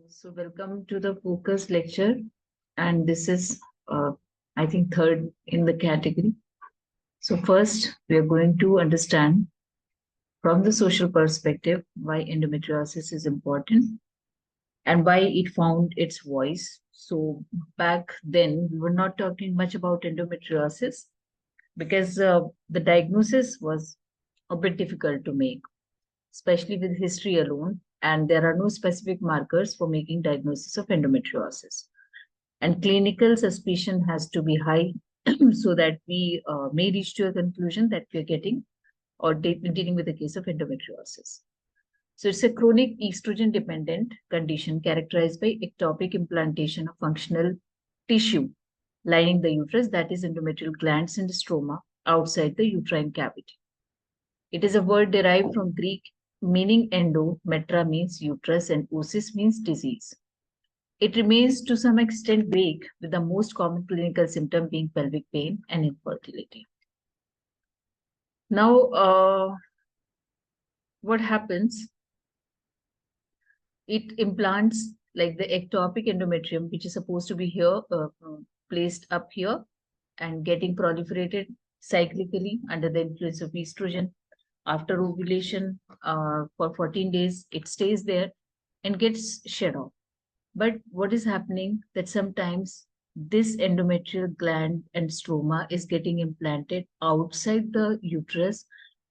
So welcome to the focus lecture, and this is, I think, third in the category. So first, we are going to understand from the social perspective why endometriosis is important and why it found its voice. So back then, we were not talking much about endometriosis because the diagnosis was a bit difficult to make, especially with history alone, and there are no specific markers for making diagnosis of endometriosis. And clinical suspicion has to be high so that we may reach to a conclusion that we are getting or dealing with a case of endometriosis. So it's a chronic estrogen dependent condition characterized by ectopic implantation of functional tissue lining the uterus, that is endometrial glands and stroma outside the uterine cavity. It is a word derived from Greek meaning endo, metra means uterus, and osis means disease. It remains to some extent vague, with the most common clinical symptom being pelvic pain and infertility. Now, what happens? It implants like the ectopic endometrium, which is supposed to be here, placed up here and getting proliferated cyclically under the influence of estrogen. After ovulation, for 14 days, it stays there and gets shed off. But what is happening that sometimes this endometrial gland and stroma is getting implanted outside the uterus,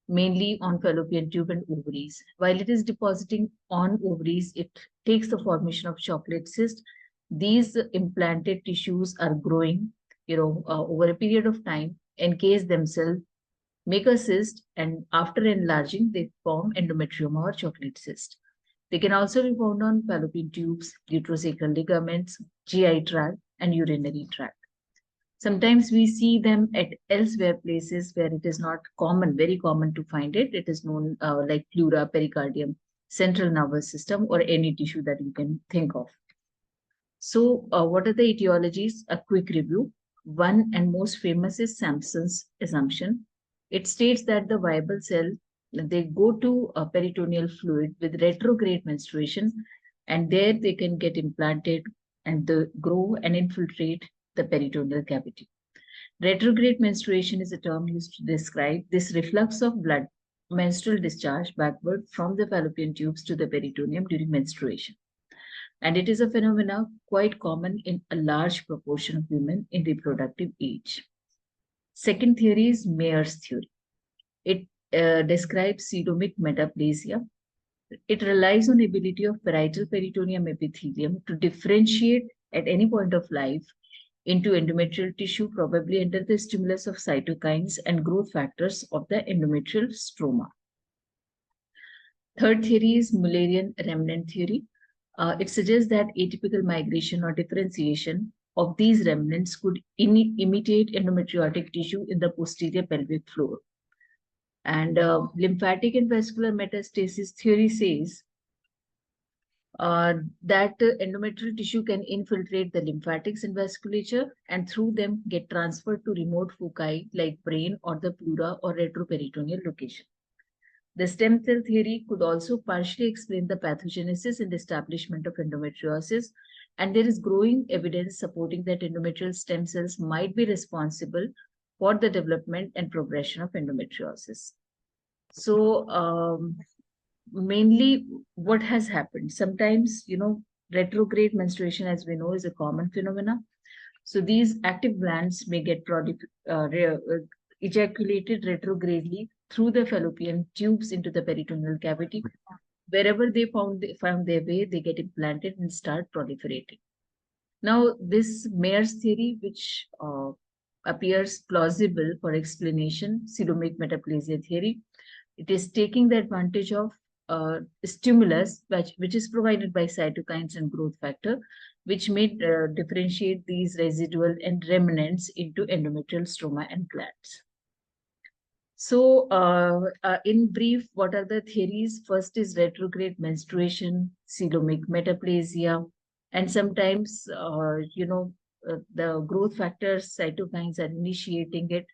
mainly on fallopian tube and ovaries. While it is depositing on ovaries, it takes the formation of chocolate cyst. These implanted tissues are growing, over a period of time, encase themselves, make a cyst, and after enlarging, they form endometrioma or chocolate cyst. They can also be found on fallopian tubes, uterosacral ligaments, GI tract, and urinary tract. Sometimes we see them at elsewhere places where it is not common, very common to find it. It is known like pleura, pericardium, central nervous system, or any tissue that you can think of. So what are the etiologies? A quick review. One and most famous is Sampson's assumption. It states that the viable cell, they go to a peritoneal fluid with retrograde menstruation, and there they can get implanted and they grow and infiltrate the peritoneal cavity. Retrograde menstruation is a term used to describe this reflux of blood, menstrual discharge backward from the fallopian tubes to the peritoneum during menstruation. And it is a phenomenon quite common in a large proportion of women in reproductive age. Second theory is Mayer's theory. It describes pseudomic metaplasia. It relies on ability of parietal peritoneum epithelium to differentiate at any point of life into endometrial tissue, probably under the stimulus of cytokines and growth factors of the endometrial stroma. Third theory is Mullerian remnant theory. It suggests that atypical migration or differentiation of these remnants could imitate endometriotic tissue in the posterior pelvic floor. And lymphatic and vascular metastasis theory says that endometrial tissue can infiltrate the lymphatics and vasculature and through them get transferred to remote foci like brain or the pleura or retroperitoneal location. The stem cell theory could also partially explain the pathogenesis and establishment of endometriosis, and there is growing evidence supporting that endometrial stem cells might be responsible for the development and progression of endometriosis. So, mainly what has happened, sometimes, retrograde menstruation, as we know, is a common phenomena. So these active glands may get ejaculated retrogradely through the fallopian tubes into the peritoneal cavity. Wherever they found their way, they get implanted and start proliferating. Now, this Mayer's theory, which appears plausible for explanation, pseudomic metaplasia theory, it is taking the advantage of stimulus, which is provided by cytokines and growth factor, which may differentiate these residual and remnants into endometrial stroma and glands. So, in brief, what are the theories? First is retrograde menstruation, pseudomic metaplasia, and sometimes, the growth factors, cytokines are initiating it,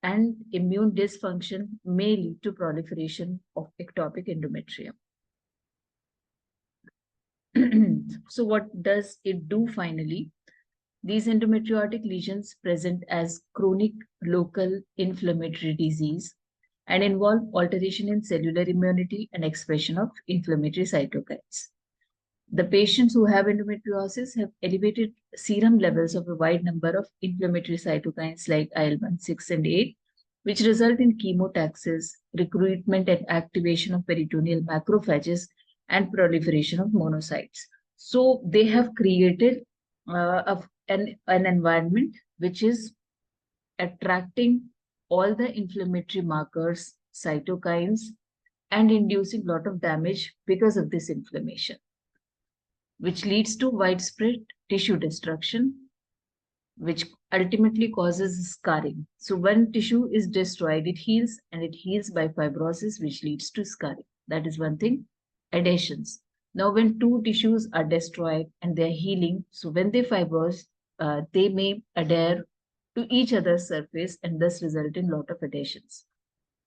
and immune dysfunction may lead to proliferation of ectopic endometrium. So what does it do finally? These endometriotic lesions present as chronic local inflammatory disease and involve alteration in cellular immunity and expression of inflammatory cytokines. The patients who have endometriosis have elevated serum levels of a wide number of inflammatory cytokines like IL-1, 6, and 8, which result in chemotaxis, recruitment and activation of peritoneal macrophages, and proliferation of monocytes. So they have created an environment which is attracting all the inflammatory markers, cytokines, and inducing a lot of damage because of this inflammation, which leads to widespread tissue destruction, which ultimately causes scarring. So when tissue is destroyed, it heals, and it heals by fibrosis, which leads to scarring. That is one thing. Adhesions. Now, when two tissues are destroyed and they're healing, so when they fibrose, they may adhere to each other's surface and thus result in lot of adhesions.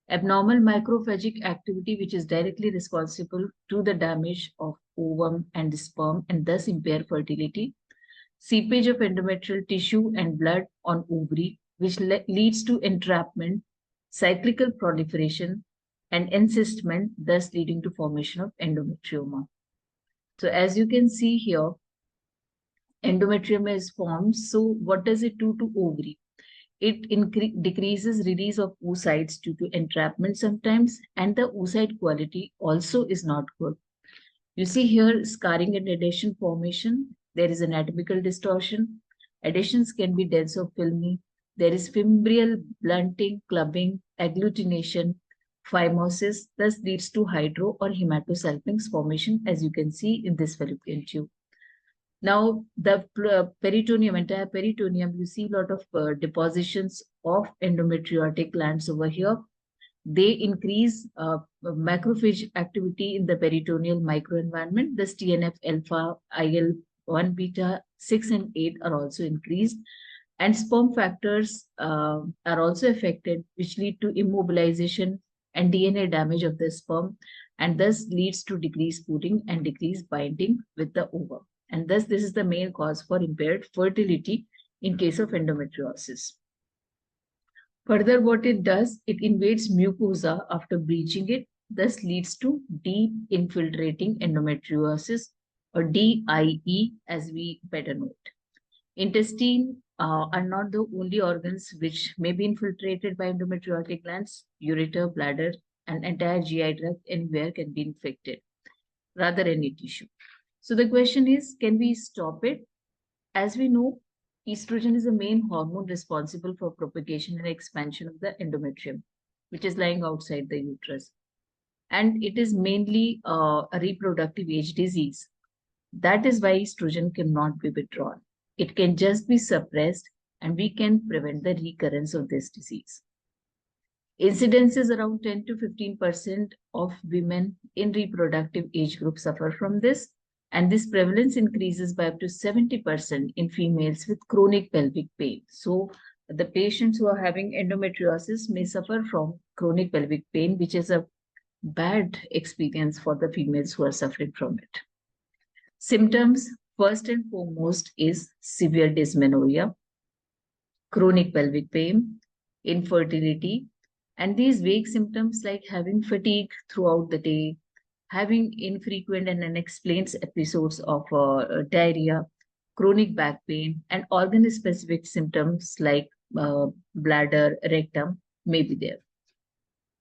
Abnormal macrophagic activity, which is directly responsible to the damage of ovum and sperm and thus impair fertility. Seepage of endometrial tissue and blood on ovary, which leads to entrapment, cyclical proliferation, and encystment, thus leading to formation of endometrioma. So as you can see here, endometrioma is formed. So what does it do to ovary? It decreases release of oocytes due to entrapment sometimes, and the oocyte quality also is not good. You see here scarring and adhesion formation. There is anatomical distortion. Adhesions can be dense or filmy. There is fimbrial blunting, clubbing, agglutination, phimosis, thus leads to hydro or hematosalpinx formation, as you can see in this fallopian tube. Now, the peritoneum, entire peritoneum, you see a lot of depositions of endometriotic glands over here. They increase macrophage activity in the peritoneal microenvironment. Thus, TNF alpha, IL-1 beta, 6 and 8 are also increased. And sperm factors are also affected, which lead to immobilization and DNA damage of the sperm, and thus leads to decreased pooling and decreased binding with the ovum. And thus, this is the main cause for impaired fertility in case of endometriosis. Further, what it does, it invades mucosa after breaching it, thus leads to deep infiltrating endometriosis, or DIE as we better know it. Intestine are not the only organs which may be infiltrated by endometriotic glands. Ureter, bladder, and entire GI tract anywhere can be infected, rather any tissue. So the question is, can we stop it? As we know, estrogen is the main hormone responsible for propagation and expansion of the endometrium, which is lying outside the uterus. And it is mainly a reproductive age disease. That is why estrogen cannot be withdrawn. It can just be suppressed, and we can prevent the recurrence of this disease. Incidence is around 10 to 15% of women in reproductive age group suffer from this. And this prevalence increases by up to 70% in females with chronic pelvic pain. So the patients who are having endometriosis may suffer from chronic pelvic pain, which is a bad experience for the females who are suffering from it. Symptoms, first and foremost, is severe dysmenorrhea, chronic pelvic pain, infertility, and these vague symptoms like having fatigue throughout the day, having infrequent and unexplained episodes of diarrhea, chronic back pain, and organ-specific symptoms like bladder, rectum may be there.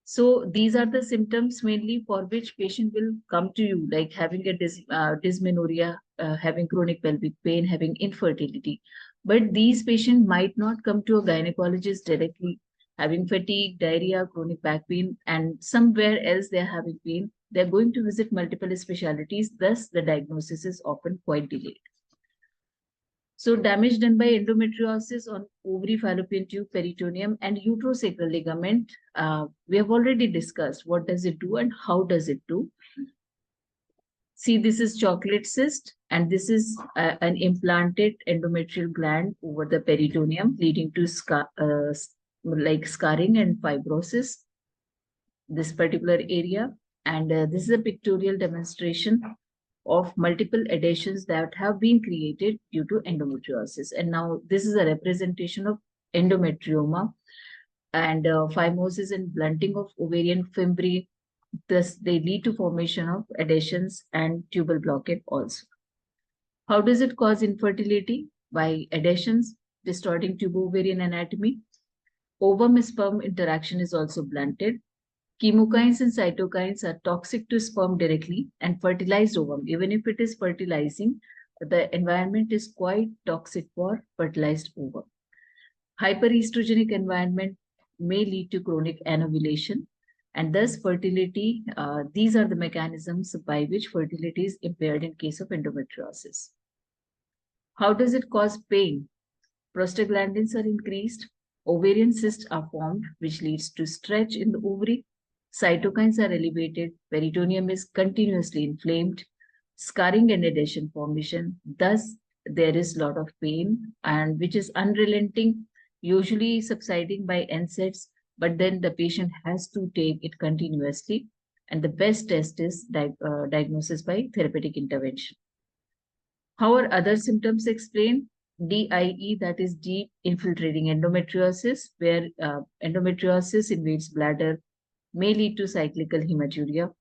So these are the symptoms mainly for which patient will come to you, like having a dysmenorrhea, having chronic pelvic pain, having infertility. But these patients might not come to a gynecologist directly, having fatigue, diarrhea, chronic back pain, and somewhere else they're having pain. They're going to visit multiple specialties, thus the diagnosis is often quite delayed. So damage done by endometriosis on ovary, fallopian tube, peritoneum, and uterosacral ligament, we have already discussed what does it do and how does it do. See, this is chocolate cyst, and this is an implanted endometrial gland over the peritoneum, leading to scarring and fibrosis, this particular area. And this is a pictorial demonstration of multiple adhesions that have been created due to endometriosis. And now this is a representation of endometrioma and phimosis and blunting of ovarian fimbriae. Thus, they lead to formation of adhesions and tubal blockade also. How does it cause infertility? By adhesions, distorting tubo-ovarian anatomy. Ovum-sperm interaction is also blunted. Chemokines and cytokines are toxic to sperm directly and fertilized ovum. Even if it is fertilizing, the environment is quite toxic for fertilized ovum. Hyperestrogenic environment may lead to chronic anovulation and thus fertility. These are the mechanisms by which fertility is impaired in case of endometriosis. How does it cause pain? Prostaglandins are increased, ovarian cysts are formed, which leads to stretch in the ovary. Cytokines are elevated, peritoneum is continuously inflamed, scarring and adhesion formation. Thus, there is a lot of pain and which is unrelenting, usually subsiding by NSAIDs, but then the patient has to take it continuously. And the best test is diagnosis by therapeutic intervention. How are other symptoms explained? DIE, that is deep infiltrating endometriosis, where endometriosis invades bladder, may lead to cyclical hematuria.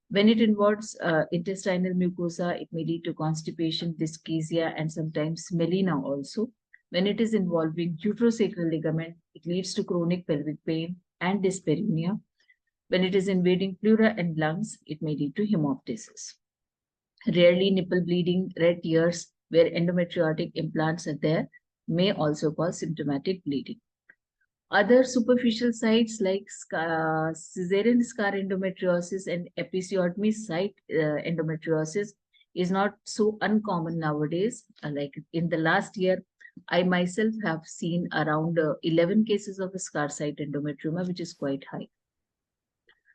When it involves intestinal mucosa, it may lead to constipation, dyschezia, and sometimes melena also. When it is involving uterosacral ligament, it leads to chronic pelvic pain and dyspareunia. When it is invading pleura and lungs, it may lead to hemoptysis. Rarely nipple bleeding, red tears, where endometriotic implants are there, may also cause symptomatic bleeding. Other superficial sites like caesarean scar endometriosis and episiotomy site endometriosis is not so uncommon nowadays. Like in the last year, I myself have seen around 11 cases of a scar site endometrioma, which is quite high.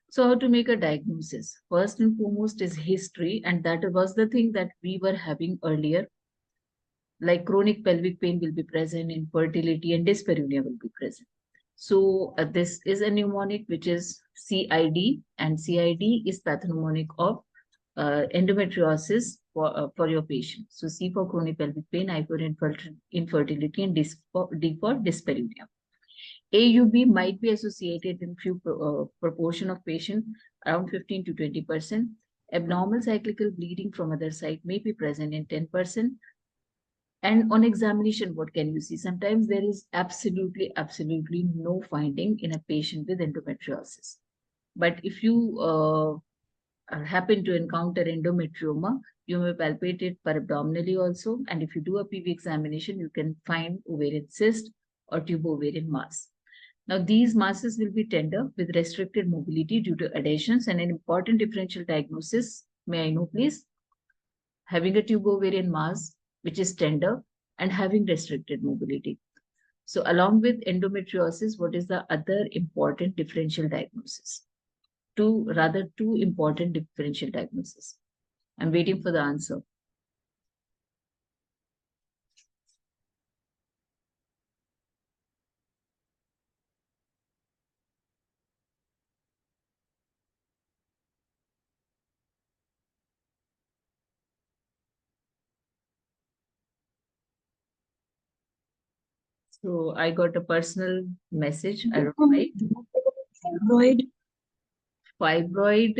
So how to make a diagnosis? First and foremost is history, and that was the thing that we were having earlier. Like chronic pelvic pain will be present, infertility and dyspareunia will be present. So this is a mnemonic which is CID, and CID is pathognomonic of endometriosis for your patient. So C for chronic pelvic pain, I for infertility, and D for dyspareunia. AUB might be associated in few proportion of patients, around 15 to 20%. Abnormal cyclical bleeding from other side may be present in 10%. And on examination, what can you see? Sometimes there is absolutely no finding in a patient with endometriosis. But if you happen to encounter endometrioma, you may palpate it parabdominally also. And if you do a PV examination, you can find ovarian cyst or tubo-ovarian mass. Now, these masses will be tender with restricted mobility due to adhesions, and an important differential diagnosis, may I know please? Having a tubo-ovarian mass, which is tender, and having restricted mobility. So along with endometriosis, what is the other important differential diagnosis? Two important differential diagnoses. I'm waiting for the answer. So I got a personal message. I don't know why. Fibroid.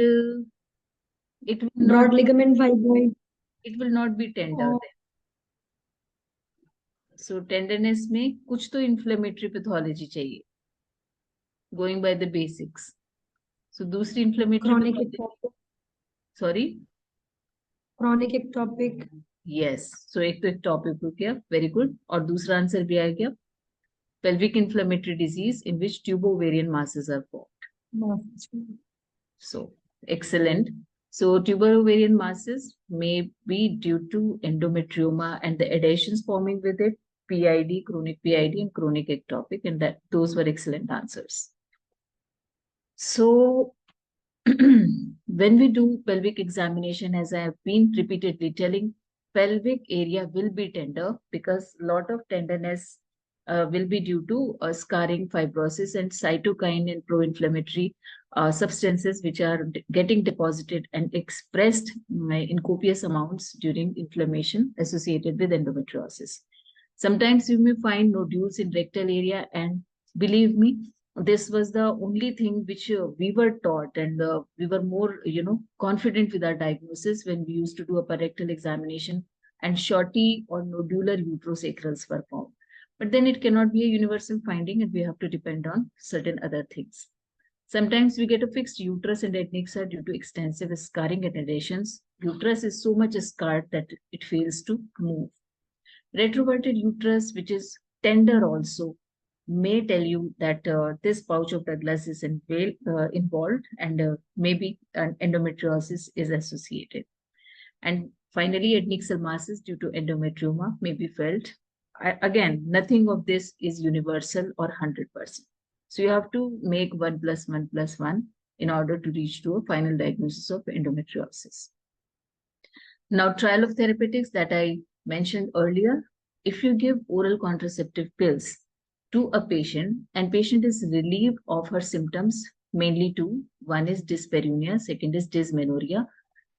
It will Broad ligament fibroid. It will not be tender then. So tenderness में कुछ तो inflammatory pathology चाहिए. Going by the basics. So दूसरी inflammatory Chronic pathology. ectopic. Sorry. Chronic ectopic. Yes. So एक तो ectopic हो गया. Very good. और दूसरा आंसर भी आ गया. Pelvic inflammatory disease in which tubo-ovarian masses are formed. So excellent. So tubo-ovarian masses may be due to endometrioma and the adhesions forming with it, PID, chronic PID, and chronic ectopic, and that those were excellent answers. So when we do pelvic examination, as I have been repeatedly telling, pelvic area will be tender because a lot of tenderness will be due to scarring, fibrosis, and cytokine and pro-inflammatory substances which are getting deposited and expressed in copious amounts during inflammation associated with endometriosis. Sometimes you may find nodules in rectal area, and believe me, this was the only thing which we were taught, and we were more, confident with our diagnosis when we used to do upper rectal examination and shorty or nodular uterosacrals were found. But then it cannot be a universal finding, and we have to depend on certain other things. Sometimes we get a fixed uterus and adnexa due to extensive scarring and adhesions. Uterus is so much scarred that it fails to move. Retroverted uterus, which is tender also, may tell you that this pouch of Douglas is involved, and maybe an endometriosis is associated. And finally, adnexal masses due to endometrioma may be felt. Again, nothing of this is universal or 100%. So you have to make 1 + 1 + 1 in order to reach to a final diagnosis of endometriosis. Now, trial of therapeutics that I mentioned earlier, if you give oral contraceptive pills to a patient and patient is relieved of her symptoms, mainly two, one is dyspareunia, second is dysmenorrhea,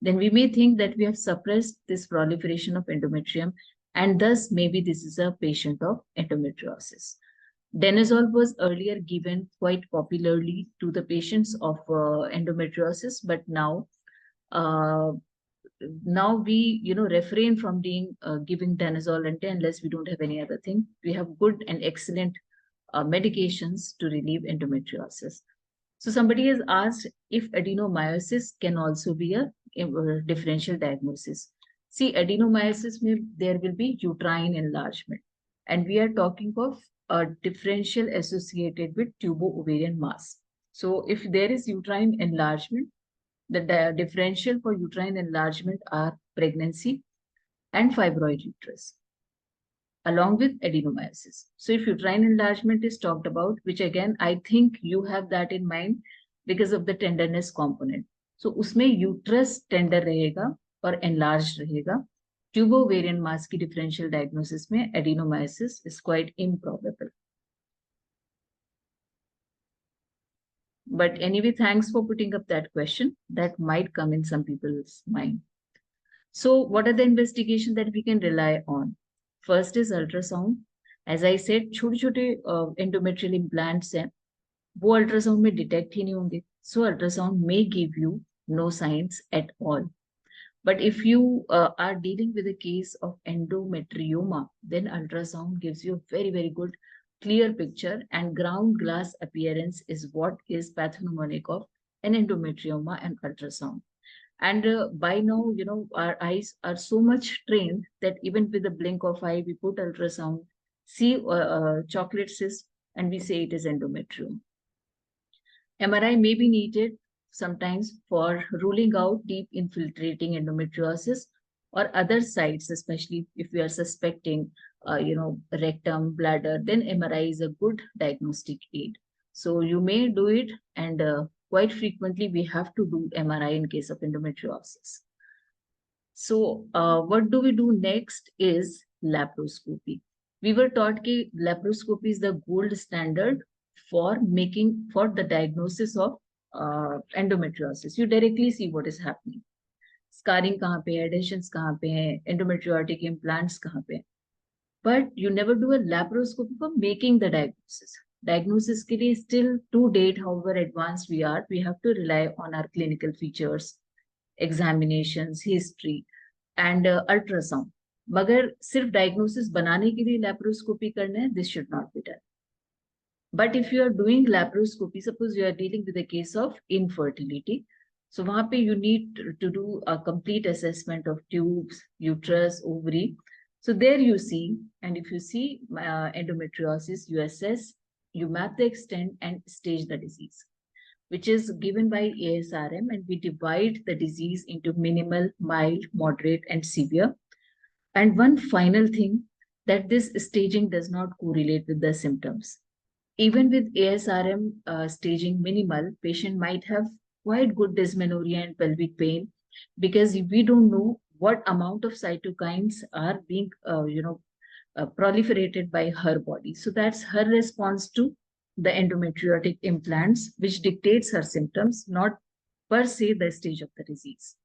then we may think that we have suppressed this proliferation of endometrium, and thus maybe this is a patient of endometriosis. Danazol was earlier given quite popularly to the patients of endometriosis, but now we refrain from giving danazol unless we don't have any other thing. We have good and excellent medications to relieve endometriosis. So somebody has asked if adenomyosis can also be a differential diagnosis. See, adenomyosis there will be uterine enlargement, and we are talking of a differential associated with tubo-ovarian mass. So if there is uterine enlargement, the differential for uterine enlargement are pregnancy and fibroid uterus, along with adenomyosis. So if uterine enlargement is talked about, which again, I think you have that in mind because of the tenderness component. So उसमें uterus tender रहेगा और enlarged रहेगा. Tubo-ovarian mass की differential diagnosis में adenomyosis is quite improbable. But anyway, thanks for putting up that question. That might come in some people's mind. So what are the investigations that we can rely on? First is ultrasound. As I said, छोटे-छोटे endometrial implants हैं, वो ultrasound में detect ही नहीं होंगे. So ultrasound may give you no signs at all. But if you are dealing with a case of endometrioma, then ultrasound gives you a very, very good clear picture, and ground glass appearance is what is pathognomonic of an endometrioma and ultrasound. And by now, our eyes are so much trained that even with a blink of eye, we put ultrasound, see chocolate cyst, and we say it is endometrium. MRI may be needed sometimes for ruling out deep infiltrating endometriosis or other sites, especially if we are suspecting, rectum, bladder, then MRI is a good diagnostic aid. So you may do it, and quite frequently we have to do MRI in case of endometriosis. So what do we do next is laparoscopy. We were taught that laparoscopy is the gold standard for the diagnosis of endometriosis. You directly see what is happening. Scarring kahan pe hai, adhesions kahan pe hai, endometriotic implants kahan pe hai. But you never do a laparoscopy for making the diagnosis. Diagnosis ke liye still to date, however advanced we are, we have to rely on our clinical features, examinations, history, and ultrasound. मगर सिर्फ diagnosis बनाने के लिए laparoscopy करना है, this should not be done. But if you are doing laparoscopy, suppose you are dealing with a case of infertility, so वहाँ पे you need to do a complete assessment of tubes, uterus, ovary. So there you see, and if you see endometriosis, you assess, you map the extent and stage the disease, which is given by ASRM, and we divide the disease into minimal, mild, moderate, and severe. And one final thing, that this staging does not correlate with the symptoms. Even with ASRM staging minimal, patient might have quite good dysmenorrhea and pelvic pain, because we don't know what amount of cytokines are being proliferated by her body. So that's her response to the endometriotic implants, which dictates her symptoms, not per se the stage of the disease.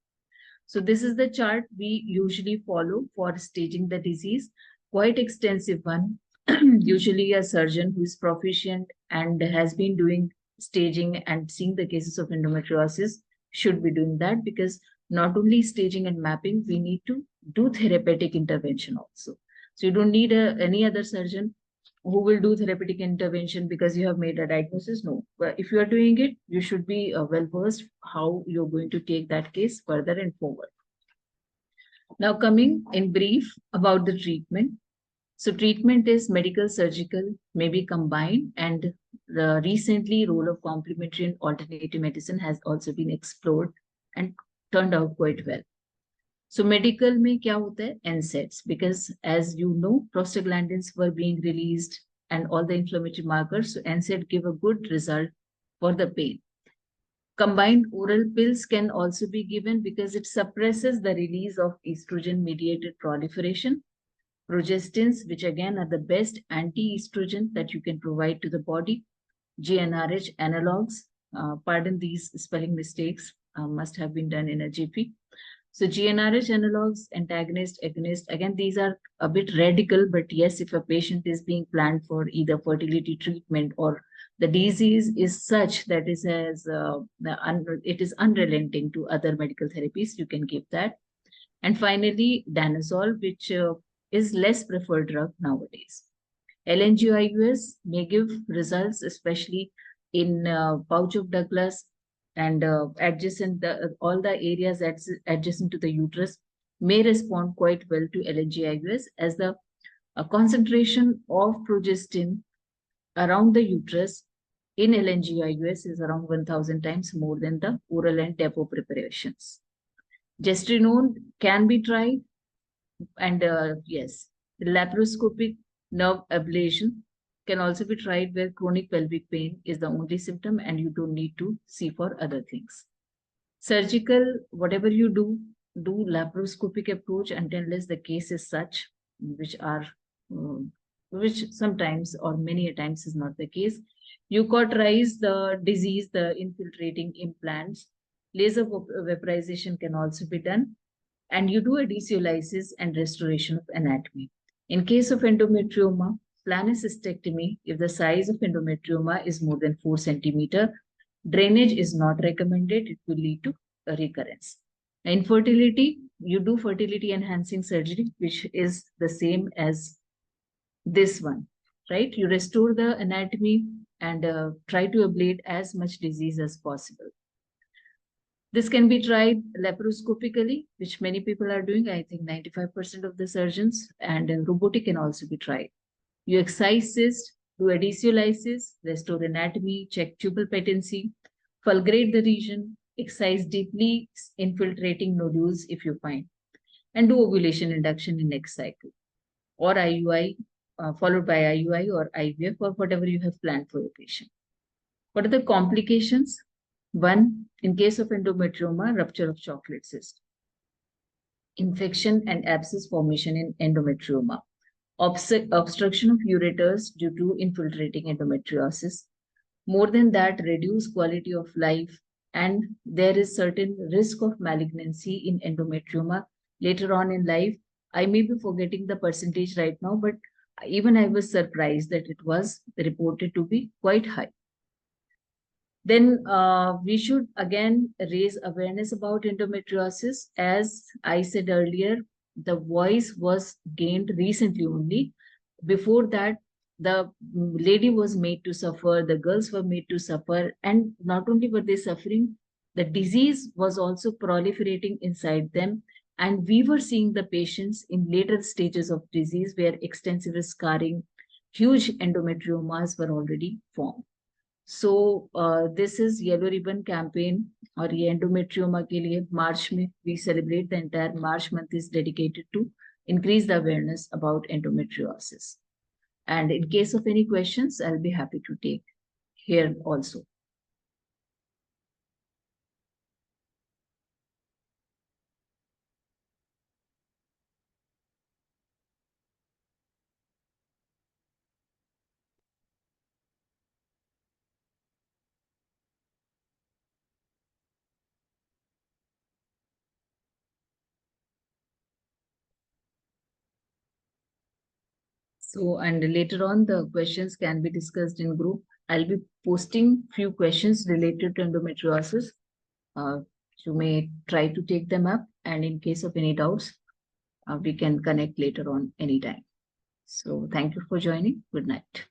So this is the chart we usually follow for staging the disease, quite extensive one. Usually a surgeon who is proficient and has been doing staging and seeing the cases of endometriosis should be doing that, because not only staging and mapping, we need to do therapeutic intervention also. So you don't need any other surgeon who will do therapeutic intervention because you have made a diagnosis. No, but if you are doing it, you should be well versed how you're going to take that case further and forward. Now, coming in brief about the treatment. So treatment is medical, surgical, maybe combined, and the recently role of complementary and alternative medicine has also been explored and turned out quite well. So medical में क्या होता है? NSAIDs, because as you know, prostaglandins were being released and all the inflammatory markers. So NSAID give a good result for the pain. Combined oral pills can also be given because it suppresses the release of estrogen-mediated proliferation. Progestins, which again are the best anti-estrogen that you can provide to the body. GnRH analogs, pardon these spelling mistakes, must have been done in a GP. So GnRH analogs, antagonist, agonist, again, these are a bit radical, but yes, if a patient is being planned for either fertility treatment or the disease is such that it is unrelenting to other medical therapies, you can give that. And finally, danazol, which is less preferred drug nowadays. LNGIUS may give results, especially in pouch of Douglas and adjacent, all the areas adjacent to the uterus may respond quite well to LNGIUS, as the concentration of progestin around the uterus in LNGIUS is around 1000 times more than the oral and depot preparations. Gestrinone can be tried, and yes, the laparoscopic nerve ablation can also be tried where chronic pelvic pain is the only symptom and you don't need to see for other things. Surgical, whatever you do laparoscopic approach unless the case is such, which are, which sometimes or many a times is not the case. You cauterize the disease, the infiltrating implants. Laser vaporization can also be done, and you do a desyolysis and restoration of anatomy. In case of endometrioma, plan a cystectomy if the size of endometrioma is more than 4 centimeter. Drainage is not recommended. It will lead to a recurrence. Infertility, you do fertility enhancing surgery, which is the same as this one, right? You restore the anatomy and try to ablate as much disease as possible. This can be tried laparoscopically, which many people are doing. I think 95% of the surgeons, and robotic can also be tried. You excise cyst, do adhesiolysis, restore anatomy, check tubal patency, fulgurate the region, excise deeply infiltrating nodules if you find, and do ovulation induction in next cycle, or IUI, followed by IUI or IVF, or whatever you have planned for your patient. What are the complications? One, in case of endometrioma, rupture of chocolate cyst, infection and abscess formation in endometrioma, obstruction of ureters due to infiltrating endometriosis. More than that, reduced quality of life, and there is certain risk of malignancy in endometrioma later on in life. I may be forgetting the percentage right now, but even I was surprised that it was reported to be quite high. Then we should again raise awareness about endometriosis. As I said earlier, the voice was gained recently only. Before that, the lady was made to suffer, the girls were made to suffer, and not only were they suffering, the disease was also proliferating inside them. And we were seeing the patients in later stages of disease where extensive scarring, huge endometriomas were already formed. So this is yellow ribbon campaign, और ये endometrioma के लिए March में we celebrate, the entire March month is dedicated to increase the awareness about endometriosis. And in case of any questions, I'll be happy to take here also. So, and later on, the questions can be discussed in group. I'll be posting few questions related to endometriosis. Uh, you may try to take them up, and in case of any doubts, we can connect later on anytime. So, thank you for joining. Good night.